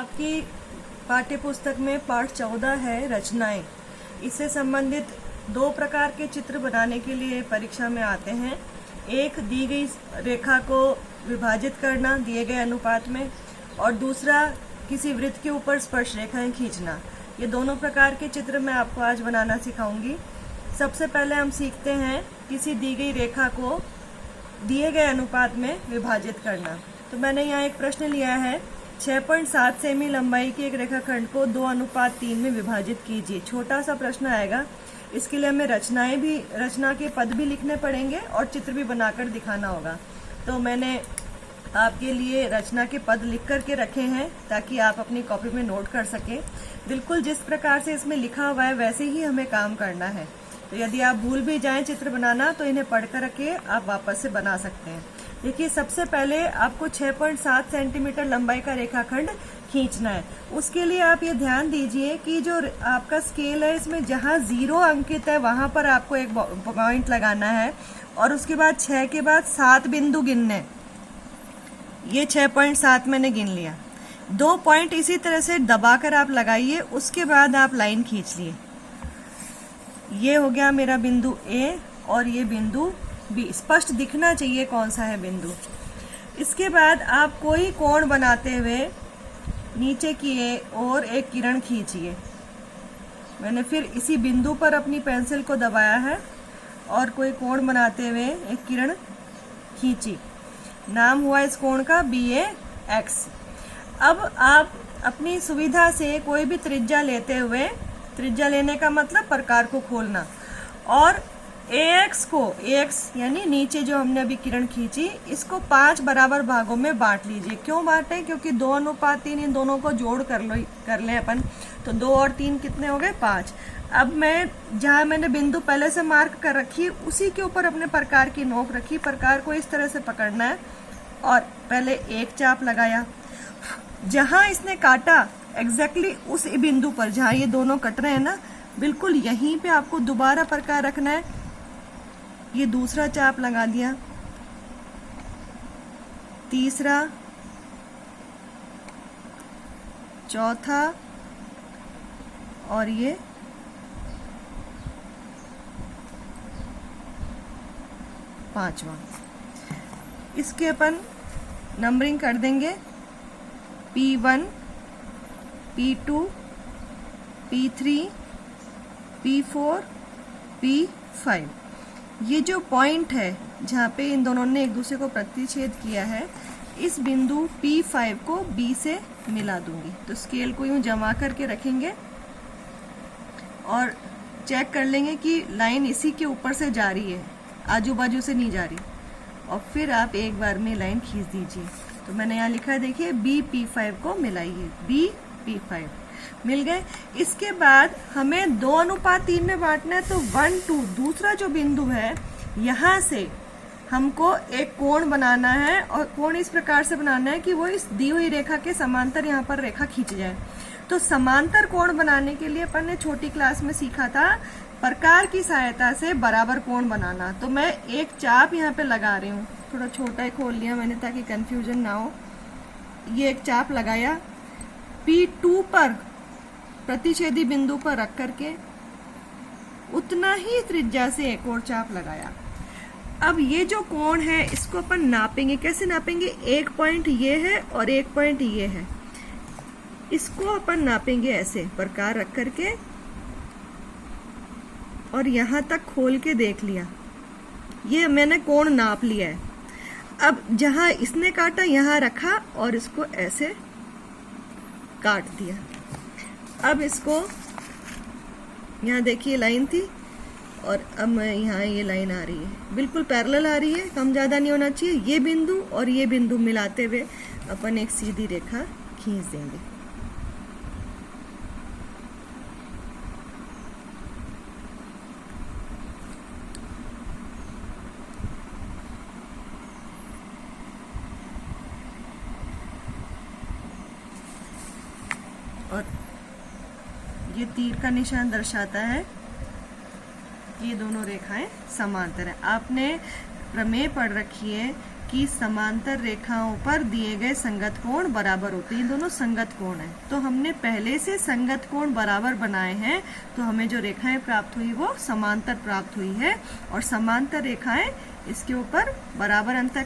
आपकी पाठ्य पुस्तक में पाठ 14 है रचनाएं। इससे संबंधित दो प्रकार के चित्र बनाने के लिए परीक्षा में आते हैं। एक, दी गई रेखा को विभाजित करना दिए गए अनुपात में, और दूसरा किसी वृत्त के ऊपर स्पर्श रेखाएं खींचना। ये दोनों प्रकार के चित्र मैं आपको आज बनाना सिखाऊंगी। सबसे पहले हम सीखते हैं किसी दी गई रेखा को दिए गए अनुपात में विभाजित करना। तो मैंने यहाँ एक प्रश्न लिया है, 6.7 सेमी लंबाई के एक रेखाखंड को 2:3 में विभाजित कीजिए। छोटा सा प्रश्न आएगा। इसके लिए हमें रचना के पद भी लिखने पड़ेंगे और चित्र भी बनाकर दिखाना होगा। तो मैंने आपके लिए रचना के पद लिख करके रखे हैं ताकि आप अपनी कॉपी में नोट कर सकें। बिल्कुल जिस प्रकार से इसमें लिखा हुआ है वैसे ही हमें काम करना है। तो यदि आप भूल भी जाएं चित्र बनाना तो इन्हें पढ़ कर रखे आप वापस से बना सकते हैं। देखिए, सबसे पहले आपको 6.7 सेंटीमीटर लंबाई का रेखाखंड खींचना है। उसके लिए आप ये ध्यान दीजिए कि जो आपका स्केल है इसमें जहाँ 0 अंकित है वहां पर आपको एक पॉइंट लगाना है और उसके बाद 6 के बाद 7 बिंदु गिनने। ये 6.7 मैंने गिन लिया। 2 पॉइंट इसी तरह से दबाकर आप लगाइए, उसके बाद आप लाइन खींच लिए। ये हो गया मेरा बिंदु ए और ये बिंदु बी। स्पष्ट दिखना चाहिए कौन सा है बिंदु। इसके बाद आप कोई कोण बनाते हुए नीचे की ओर एक किरण खींचिए। मैंने फिर इसी बिंदु पर अपनी पेंसिल को दबाया है और कोई कोण बनाते हुए एक किरण खींची। नाम हुआ इस कोण का BAX। अब आप अपनी सुविधा से कोई भी त्रिज्या लेते हुए, त्रिज्या लेने का मतलब प्रकार को खोलना, और AX यानी नीचे जो हमने अभी किरण खींची इसको 5 बराबर भागों में बांट लीजिए। क्यों बांटे? क्योंकि 2:3 इन दोनों को जोड़ कर लें अपन। तो 2 और 3 कितने हो गए? 5। अब मैं जहां मैंने बिंदु पहले से मार्क कर रखी उसी के ऊपर अपने प्रकार की नोक रखी। प्रकार को इस तरह से पकड़ना है और पहले एक चाप लगाया। जहां इसने काटा एग्जैक्टली उस बिंदु पर जहां ये दोनों कट रहे हैं ना, बिल्कुल यहीं पे आपको दोबारा प्रकार रखना है। ये दूसरा चाप लगा दिया, तीसरा, चौथा और ये पांचवा। इसके अपन नंबरिंग कर देंगे। P1, P2, P3, P4, P5। ये जो पॉइंट है जहाँ पे इन दोनों ने एक दूसरे को प्रतिच्छेद किया है, इस बिंदु P5 को B से मिला दूंगी। तो स्केल को यूं जमा करके रखेंगे और चेक कर लेंगे कि लाइन इसी के ऊपर से जा रही है, आजू बाजू से नहीं जा रही, और फिर आप एक बार में लाइन खींच दीजिए। तो मैंने यहाँ लिखा है, देखिए BP5 को मिलाइए। BP5 मिल गए। इसके बाद हमें 2:3 में बांटना है। तो 1, 2 दूसरा जो बिंदु है यहाँ से हमको एक कोण बनाना है, और कोण इस प्रकार से बनाना है कि वो इस दी हुई रेखा के समांतर यहाँ पर रेखा खींच जाए। तो समांतर कोण बनाने के लिए अपन ने छोटी क्लास में सीखा था प्रकार की सहायता से बराबर कोण बनाना। तो मैं एक चाप यहाँ पे लगा रही हूँ, थोड़ा छोटा ही खोल लिया मैंने ताकि कंफ्यूजन ना हो। ये एक चाप लगाया, P2 पर प्रतिच्छेदी बिंदु पर रख करके उतना ही त्रिज्या से एक और चाप लगाया। अब ये जो कोण है इसको अपन नापेंगे। कैसे नापेंगे? एक पॉइंट ये है और एक पॉइंट ये है, इसको अपन नापेंगे ऐसे प्रकार रख करके, और यहां तक खोल के देख लिया। ये मैंने कोण नाप लिया है। अब जहां इसने काटा यहां रखा और इसको ऐसे काट दिया। अब इसको यहाँ देखिए लाइन थी, और अब मैं यहाँ ये लाइन आ रही है, बिल्कुल पैरेलल आ रही है, कम ज्यादा नहीं होना चाहिए। ये बिंदु और ये बिंदु मिलाते हुए अपन एक सीधी रेखा खींच देंगे। और ये तीर का निशान दर्शाता है कि ये दोनों रेखाएं समांतर है। आपने प्रमेय पढ़ रखी है की समांतर रेखाओं पर दिए गए संगत कोण बराबर होते हैं। ये दोनों संगत कोण हैं, तो हमने पहले से संगत कोण बराबर बनाए हैं, तो हमें जो रेखाएं प्राप्त हुई वो समांतर प्राप्त हुई है, और समांतर रेखाएं इसके ऊपर बराबर अंतर